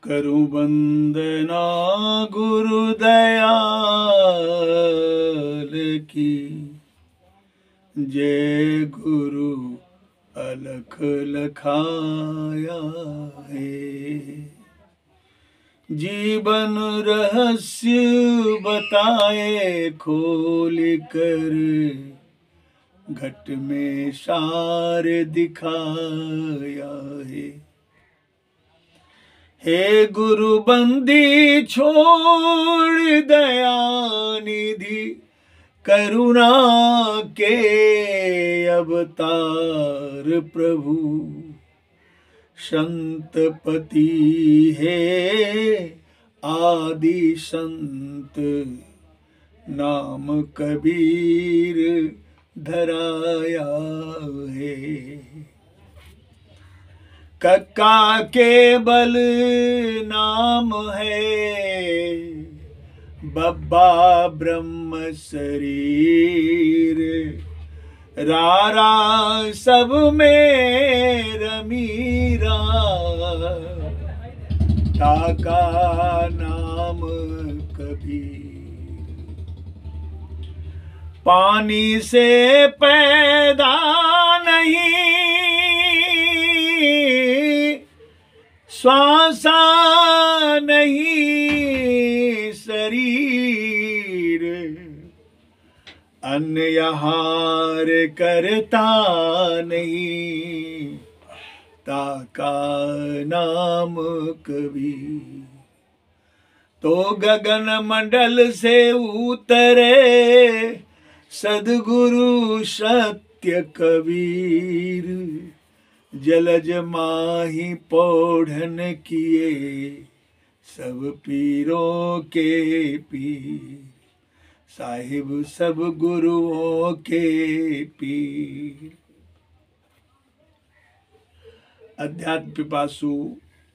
करूं वंदना गुरुदयाल की। जय गुरु अलख लखाया है। जीवन रहस्य बताए खोल कर, घट में सार दिखाया है। हे गुरु बंदी छोड़ दया निधि, करुणा के अवतार प्रभु। संतपति है आदि संत, नाम कबीर धराया है। कक्का केवल नाम है, बब्बा ब्रह्म शरीर। रारा सब में रमीरा, काका नाम कबीर। पानी से पैदा नहीं, श्वासा नहीं शरीर। अन्न आहार करता नहीं, ताका नाम कबीर। तो गगन मंडल से उतरे सद्गुरु सत्य कबीर। जलज माही पौढ़न किए, सब पीरों के पीर। साहिब सब गुरुओं के पीर। अध्यात्म पिपासु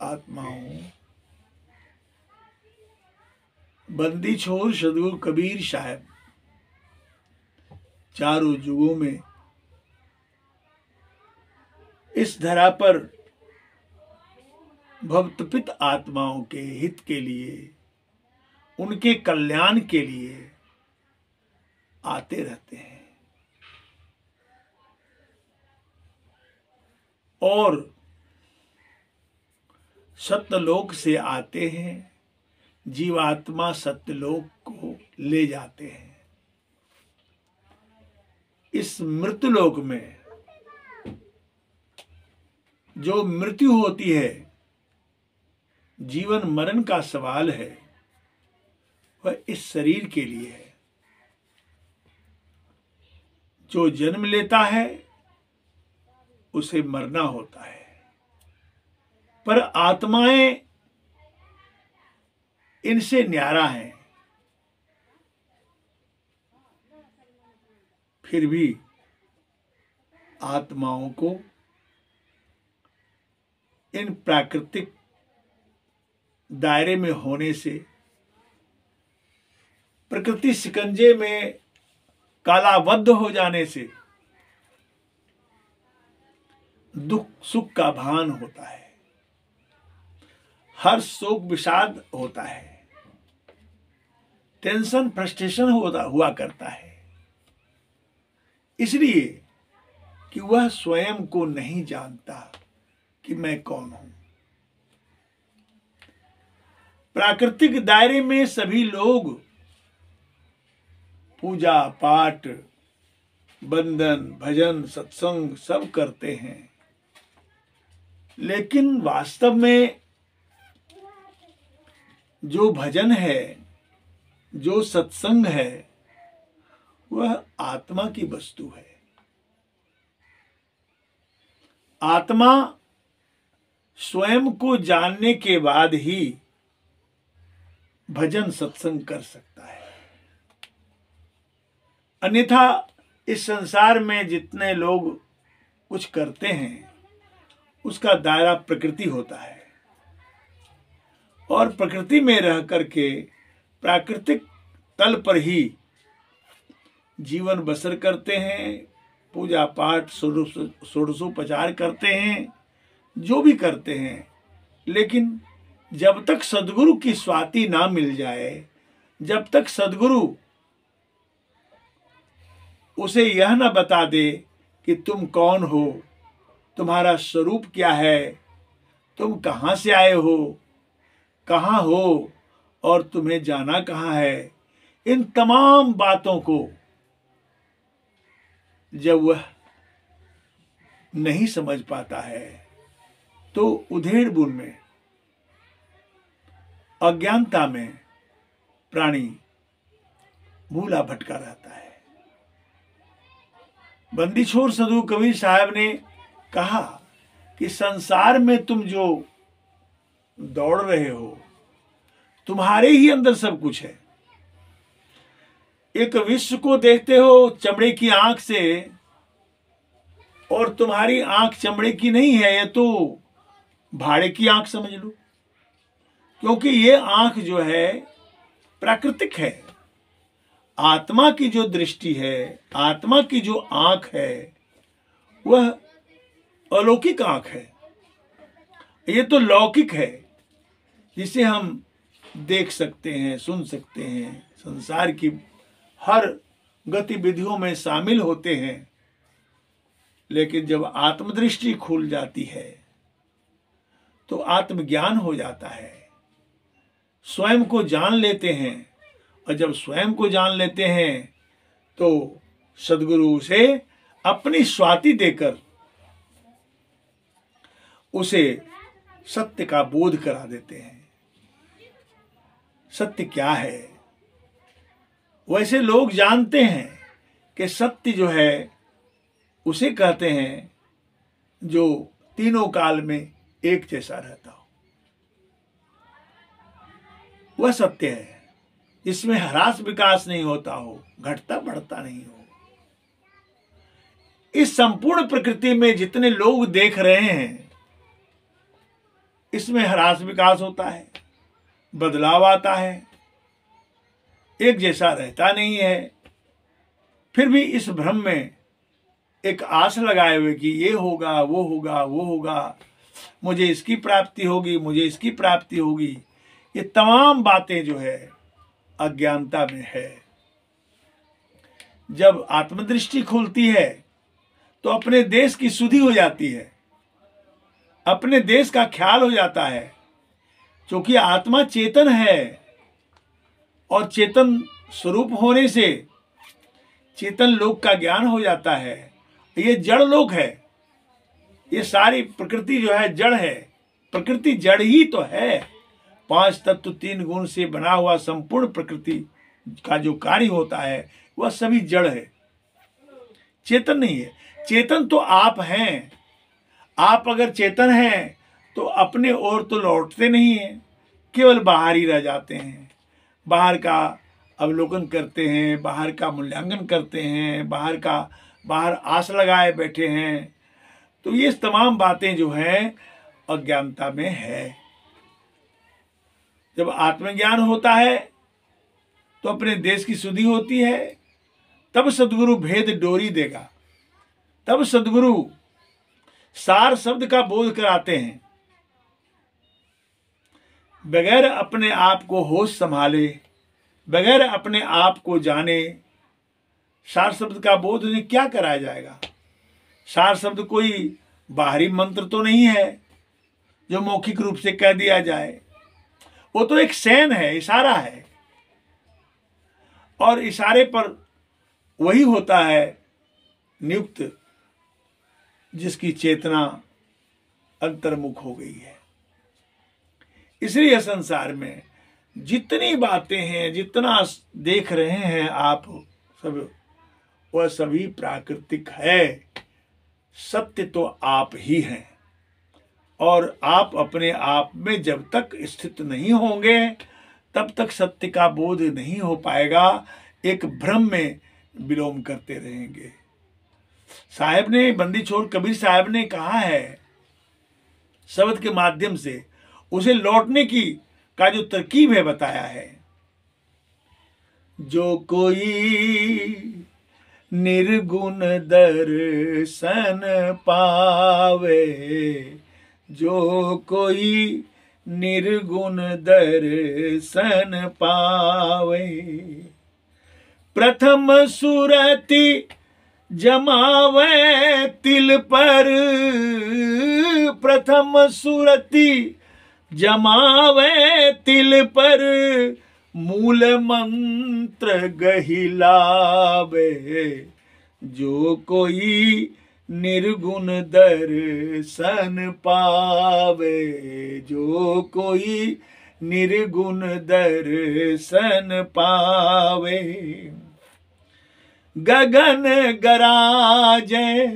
आत्माओं, बंदी छोर सदगुरु कबीर साहब चारों युगों में इस धरा पर भक्तपित आत्माओं के हित के लिए, उनके कल्याण के लिए आते रहते हैं। और सत्यलोक से आते हैं, जीवात्मा सत्यलोक को ले जाते हैं। इस मृत्युलोक में जो मृत्यु होती है, जीवन मरण का सवाल है, वह इस शरीर के लिए है। जो जन्म लेता है उसे मरना होता है, पर आत्माएं इनसे न्यारा हैं। फिर भी आत्माओं को इन प्राकृतिक दायरे में होने से, प्रकृति शिकंजे में कालाबद्ध हो जाने से दुख सुख का भान होता है, हर्ष शोक विषाद होता है, टेंशन फ्रस्ट्रेशन हुआ करता है। इसलिए कि वह स्वयं को नहीं जानता कि मैं कौन हूं। प्राकृतिक दायरे में सभी लोग पूजा पाठ, बंदन, भजन, सत्संग सब करते हैं, लेकिन वास्तव में जो भजन है, जो सत्संग है, वह आत्मा की वस्तु है। आत्मा स्वयं को जानने के बाद ही भजन सत्संग कर सकता है। अन्यथा इस संसार में जितने लोग कुछ करते हैं, उसका दायरा प्रकृति होता है, और प्रकृति में रह करके प्राकृतिक तल पर ही जीवन बसर करते हैं, पूजा पाठ षोडशोपचार करते हैं, जो भी करते हैं, लेकिन जब तक सदगुरु की स्वाति ना मिल जाए, जब तक सदगुरु उसे यह ना बता दे कि तुम कौन हो, तुम्हारा स्वरूप क्या है, तुम कहाँ से आए हो, कहाँ हो और तुम्हें जाना कहाँ है, इन तमाम बातों को जब वह नहीं समझ पाता है तो उधेड़ बुन में, अज्ञानता में प्राणी भूला भटका रहता है। बंदी छोर सदगुरु कबीर साहब ने कहा कि संसार में तुम जो दौड़ रहे हो, तुम्हारे ही अंदर सब कुछ है। एक विश्व को देखते हो चमड़े की आंख से, और तुम्हारी आंख चमड़े की नहीं है, ये तो भाड़े की आंख समझ लो, क्योंकि ये आंख जो है प्राकृतिक है। आत्मा की जो दृष्टि है, आत्मा की जो आंख है, वह अलौकिक आंख है। ये तो लौकिक है, जिसे हम देख सकते हैं, सुन सकते हैं, संसार की हर गतिविधियों में शामिल होते हैं। लेकिन जब आत्मदृष्टि खुल जाती है तो आत्मज्ञान हो जाता है, स्वयं को जान लेते हैं। और जब स्वयं को जान लेते हैं तो सदगुरु उसे अपनी स्वाति देकर उसे सत्य का बोध करा देते हैं। सत्य क्या है? वैसे लोग जानते हैं कि सत्य जो है उसे कहते हैं जो तीनों काल में एक जैसा रहता हो, वह सत्य है। इसमें ह्रास विकास नहीं होता हो, घटता बढ़ता नहीं हो। इस संपूर्ण प्रकृति में जितने लोग देख रहे हैं, इसमें ह्रास विकास होता है, बदलाव आता है, एक जैसा रहता नहीं है। फिर भी इस भ्रम में एक आस लगाए हुए कि ये होगा, वो होगा, वो होगा, मुझे इसकी प्राप्ति होगी, मुझे इसकी प्राप्ति होगी। ये तमाम बातें जो है अज्ञानता में है। जब आत्मदृष्टि खुलती है तो अपने देश की सुधि हो जाती है, अपने देश का ख्याल हो जाता है। क्योंकि आत्मा चेतन है और चेतन स्वरूप होने से चेतन लोक का ज्ञान हो जाता है। ये जड़ लोक है, ये सारी प्रकृति जो है जड़ है। प्रकृति जड़ ही तो है। 5 तत्व 3 गुण से बना हुआ संपूर्ण प्रकृति का जो कार्य होता है वह सभी जड़ है, चेतन नहीं है। चेतन तो आप हैं। आप अगर चेतन हैं तो अपने ओर तो लौटते नहीं हैं, केवल बाहर ही रह जाते हैं। बाहर का अवलोकन करते हैं, बाहर का मूल्यांकन करते हैं, बाहर आस लगाए बैठे हैं। तो ये तमाम बातें जो हैं अज्ञानता में है। जब आत्मज्ञान होता है तो अपने देश की सुधि होती है, तब सदगुरु भेद डोरी देगा, तब सदगुरु सार शब्द का बोध कराते हैं। बगैर अपने आप को होश संभाले, बगैर अपने आप को जाने, सार शब्द का बोध उन्हें क्या कराया जाएगा? सार शब्द कोई बाहरी मंत्र तो नहीं है जो मौखिक रूप से कह दिया जाए। वो तो एक सैन है, इशारा है, और इशारे पर वही होता है नियुक्त जिसकी चेतना अंतर्मुख हो गई है। इसलिए संसार में जितनी बातें हैं, जितना देख रहे हैं आप सब, वह सभी प्राकृतिक है। सत्य तो आप ही हैं, और आप अपने आप में जब तक स्थित नहीं होंगे तब तक सत्य का बोध नहीं हो पाएगा। एक भ्रम में विलोम करते रहेंगे। साहब ने, बंदी छोर कबीर साहब ने कहा है शब्द के माध्यम से, उसे लौटने की का जो तरकीब है बताया है। जो कोई निर्गुण दर्शन पावे, जो कोई निर्गुण दर्शन पावे। प्रथम सुरति जमावे तिल पर, प्रथम सुरति जमावे तिल पर, मूल मंत्र गहिलावे। जो कोई निर्गुण दर्शन पावे, जो कोई निर्गुण दर्शन पावे। गगन गराजे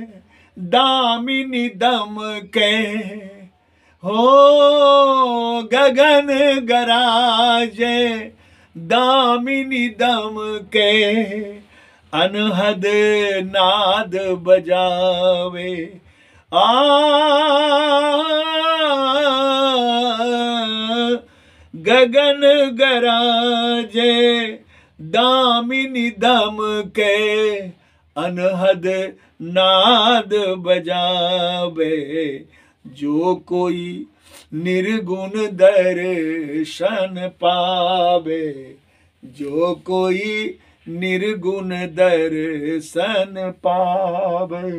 दामिनी दम के, हो गगन गराजे दामिनी दम के, अनहद नाद बजावे। गगन गराजे दामिनी दम के, अनहद नाद बजावे। जो कोई निर्गुण दर्शन पावे, जो कोई निर्गुण दर्शन पावे।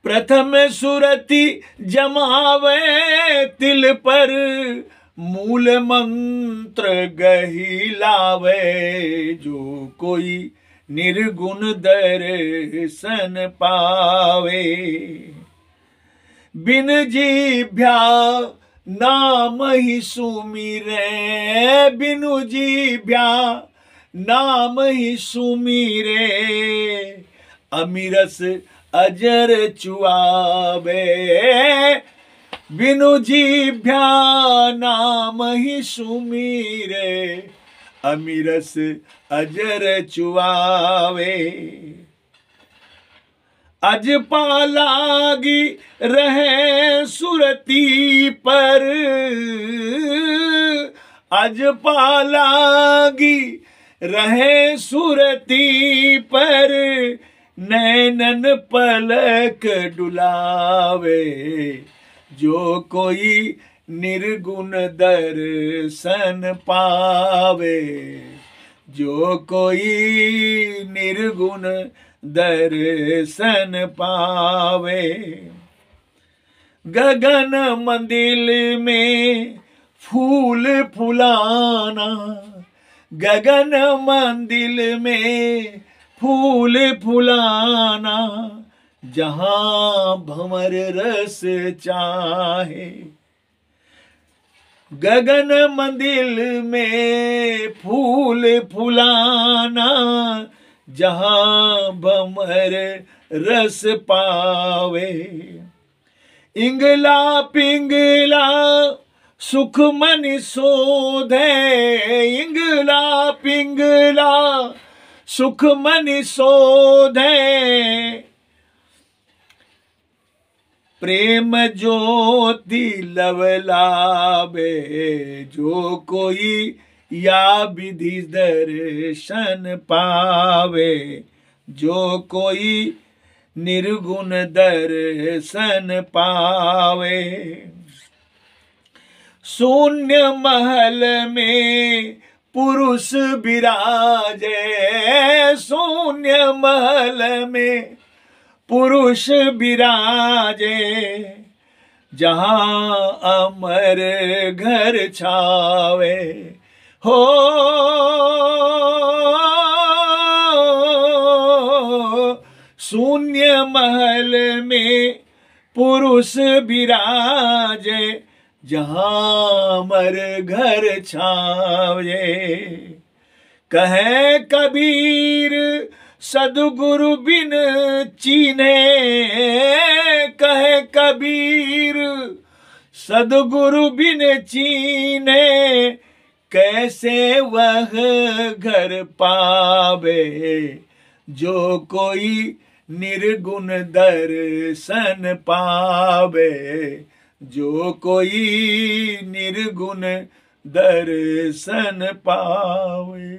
प्रथम सुरति जमावे तिल पर, मूल मंत्र गहिलावे। जो कोई निर्गुण दर्शन पावे। बिन जीभ्या नाम ही सुमिरे, बिनु जीभ्या नाम ही सुमिरे, अमीरस अजर चुआवे। बिनु जीभ्या नाम ही सुमिरे, अमीरस अजर चुआवे। अज पालागी रहे सुरती पर, अज पालागी रहे सुरती पर, नैनन पलक डुलावे। जो कोई निर्गुण दर्शन पावे, जो कोई निर्गुण दर्शन पावे। गगन मंदिल में फूल फुलाना, गगन मंदिल में फूल फुलाना, जहां भंवर रस चाहे। गगन मंदिल में फूल फुलाना, जहां भंवर रस पावे। इंगला पिंगला सुख मन सोधे, इंगला पिंगला सुख मन सोधे। प्रेम ज्योति लवलावे। जो कोई या विधि दर्शन पावे, जो कोई निर्गुण दर्शन पावे। शून्य महल में पुरुष विराजे, शून्य महल में पुरुष विराजे, जहां अमर घर छावे। हो शून्य महल में पुरुष विराजे, जहां अमर घर छावे। कहे कबीर सदगुरु बिन चीन्हे, कहे कबीर सदगुरु बिन चीन्हे, कैसे वह घर पावे। जो कोई निर्गुण दर्शन पावे, जो कोई निर्गुण दर्शन पावे।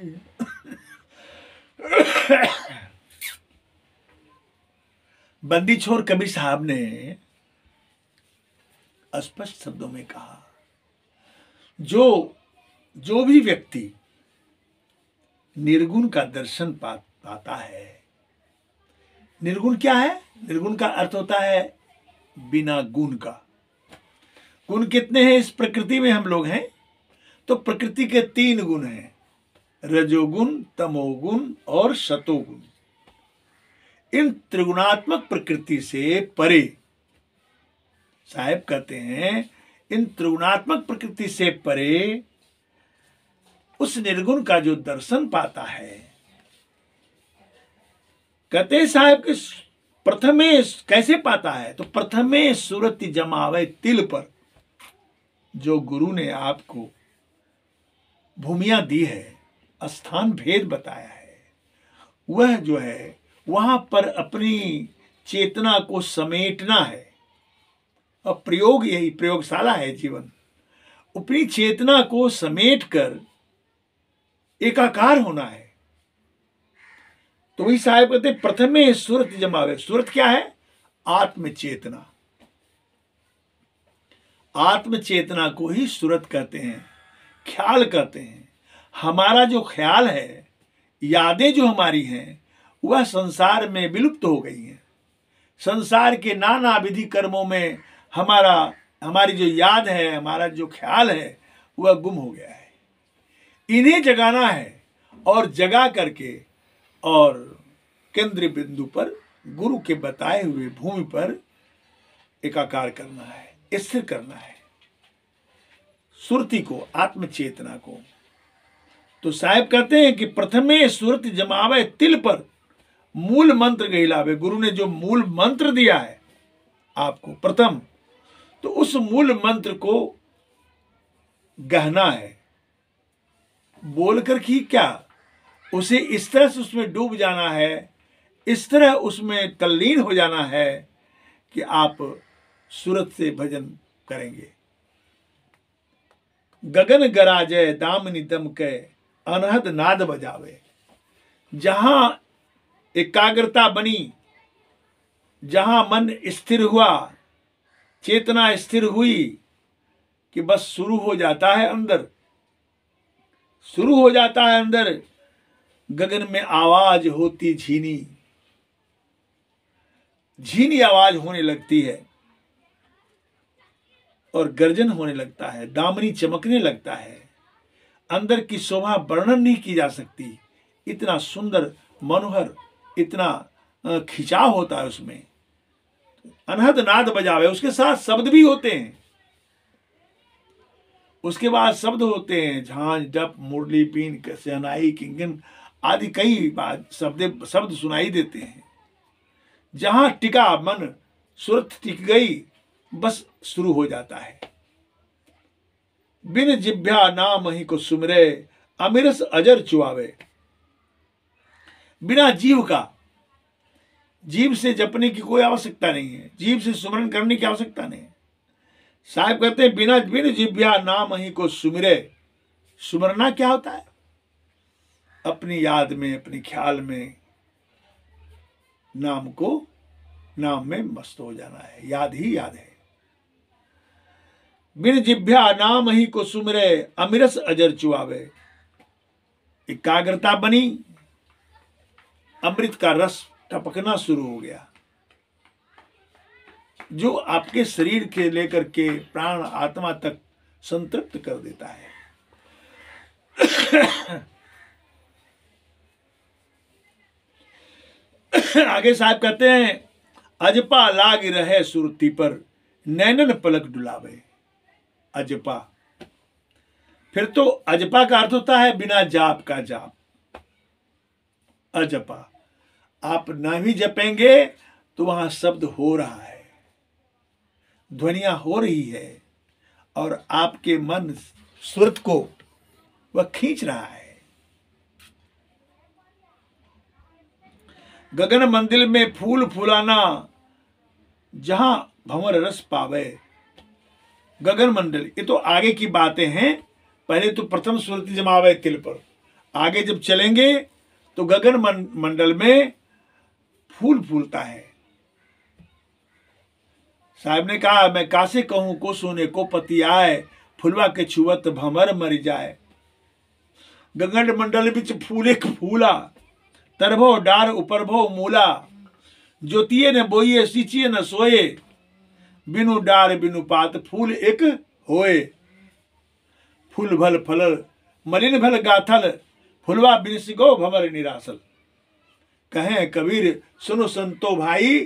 बंदी छोर कबीर साहब ने स्पष्ट शब्दों में कहा। जो भी व्यक्ति निर्गुण का दर्शन पाता है, निर्गुण क्या है? निर्गुण का अर्थ होता है बिना गुण का। गुण कितने हैं इस प्रकृति में? हम लोग हैं तो प्रकृति के 3 गुण हैं, रजोगुण, तमोगुण और सतोगुण। इन त्रिगुणात्मक प्रकृति से परे, साहब कहते हैं, इन त्रिगुणात्मक प्रकृति से परे उस निर्गुण का जो दर्शन पाता है, कहते हैं साहब कि प्रथमे कैसे पाता है? तो प्रथमे सुरति जमावे तिल पर। जो गुरु ने आपको भूमियां दी है, स्थान भेद बताया है, वह जो है वहां पर अपनी चेतना को समेटना है। और प्रयोग यही प्रयोगशाला है जीवन। अपनी चेतना को समेट कर एकाकार होना है। तो वही साहब कहते प्रथमे सुरत जमावे। सुरत क्या है? आत्मचेतना। आत्मचेतना को ही सुरत कहते हैं, ख्याल कहते हैं। हमारा जो ख्याल है, यादें जो हमारी हैं, वह संसार में विलुप्त हो गई हैं। संसार के नाना विधि कर्मों में हमारी जो याद है, हमारा जो ख्याल है, वह गुम हो गया है। इन्हें जगाना है और जगा करके और केंद्र बिंदु पर गुरु के बताए हुए भूमि पर एकाकार करना है, स्थिर करना है सुरति को, आत्मचेतना को। तो साहब कहते हैं कि प्रथमे सुरति जमावे तिल पर, मूल मंत्र गहिलावे। गुरु ने जो मूल मंत्र दिया है आपको प्रथम, तो उस मूल मंत्र को गहना है, बोलकर ही क्या, उसे इस तरह से उसमें डूब जाना है, इस तरह उसमें तल्लीन हो जाना है कि आप सुरत से भजन करेंगे। गगन गराजे दामनी दमके अनहद नाद बजावे। जहां एकाग्रता बनी, जहां मन स्थिर हुआ, चेतना स्थिर हुई कि बस शुरू हो जाता है अंदर, शुरू हो जाता है अंदर। गगन में आवाज होती झीनी, झीनी आवाज होने लगती है और गर्जन होने लगता है, दामनी चमकने लगता है। अंदर की शोभा वर्णन नहीं की जा सकती, इतना सुंदर मनोहर, इतना खिंचाव होता है उसमें। अनहद नाद बजावे, उसके साथ शब्द भी होते हैं। उसके बाद शब्द होते हैं, झांझ, डप, मुरली, बीन, शहनाई, किंगन आदि कई बात शब्द सुनाई देते हैं। जहां टिका मन, सुरत टिक गई, बस शुरू हो जाता है। बिन जिभ्या नाम ही को सुमरे, अमिरस अजर चुआवे। बिना जीव का, जीव से जपने की कोई आवश्यकता नहीं है, जीव से सुमरन करने की आवश्यकता नहीं है। साहब कहते हैं बिन जिभ्या नाम ही को सुमिरे। सुमरना क्या होता है? अपनी याद में, अपने ख्याल में नाम में मस्त हो जाना है, याद ही याद है। बिन जिभ्या नाम ही को सुमिरे, अमिरस अजर चुआवे। एकाग्रता बनी, अमृत का रस टपकना शुरू हो गया, जो आपके शरीर के लेकर के प्राण आत्मा तक संतृप्त कर देता है। आगे साहब कहते हैं अजपा लाग रहे सुरती पर, नैनन पलक डुलावे। अजपा, फिर तो अजपा का अर्थ होता है बिना जाप का जाप। अजपा, आप ना भी जपेंगे तो वहां शब्द हो रहा है, ध्वनियां हो रही है और आपके मन सुरत को वह खींच रहा है। गगन मंदिर में फूल फुलाना, जहां भंवर रस पावे। गगन मंडल, ये तो आगे की बातें हैं। पहले तो प्रथम सुरति जमावे तिल पर, आगे जब चलेंगे तो गगन मंडल में फूल फूलता है, साहब ने कहा, मैं कासे कहूं को सोने को पति आए, फुलवा के छुवत भमर मर जाए। गंगट मंडल बिच फूले फूला, तरभो डार उपरभो मूला। ज्योतिये न बोइये सींचिए न सोए, बिनु डार बिनु पात फूल एक होए। फूल भल फलल मलिन भल गाथल, फुलवा बिन सिगो भमर निरासल। कहें कबीर सुनो संतो भाई,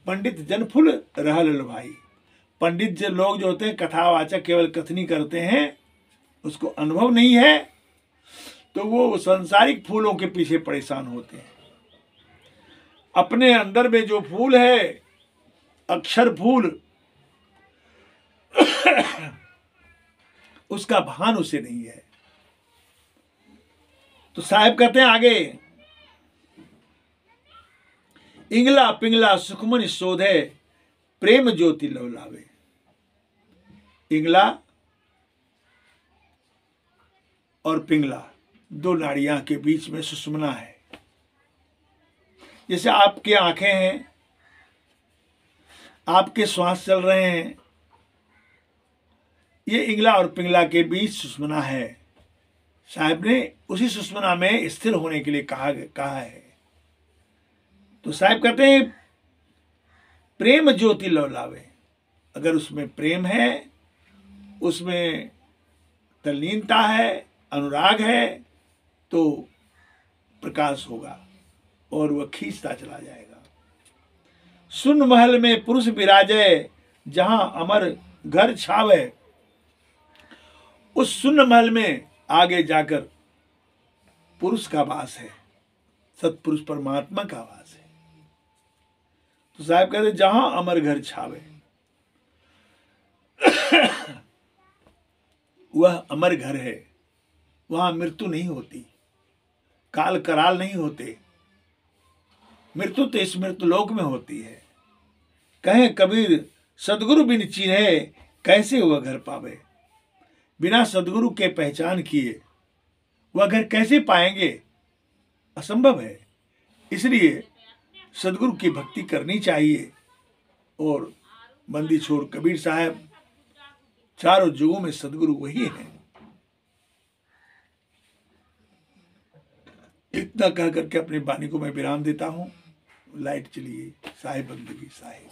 पंडित जन फूल रहल भाई। पंडित जो लोग जो होते हैं कथावाचक, केवल कथनी करते हैं, उसको अनुभव नहीं है, तो वो संसारिक फूलों के पीछे परेशान होते हैं। अपने अंदर में जो फूल है, अक्षर फूल, उसका भान उसे नहीं है। तो साहब कहते हैं आगे, इंगला पिंगला सुखमन शोधे, प्रेम ज्योति लव लावे। इंगला और पिंगला दो नाड़ियां के बीच में सुषुम्ना है। जैसे आपकी आंखें हैं, आपके श्वास चल रहे हैं, ये इंगला और पिंगला के बीच सुषुम्ना है। साहब ने उसी सुषुम्ना में स्थिर होने के लिए कहा है। तो साहब कहते हैं प्रेम ज्योति लव लावे। अगर उसमें प्रेम है, उसमें तल्लीनता है, अनुराग है, तो प्रकाश होगा और वह खींचता चला जाएगा। सुन महल में पुरुष विराजे, जहां अमर घर छावे। उस सुन महल में आगे जाकर पुरुष का वास है, सतपुरुष परमात्मा का वास है। तो साहब कहते जहां अमर घर छावे, वह अमर घर है, वहां मृत्यु नहीं होती, काल कराल नहीं होते। मृत्यु तो इस मृत्यु लोक में होती है। कहें कबीर सदगुरु बिन चिन्हे, कैसे वह घर पावे। बिना सदगुरु के पहचान किए वह घर कैसे पाएंगे, असंभव है। इसलिए सदगुरु की भक्ति करनी चाहिए। और बंदी छोड़ कबीर साहब, चारों जुगों में सदगुरु वही है। इतना कह करके अपनी वाणी को मैं विराम देता हूं। लाइट चलिए। साहिब बंदगी साहिब।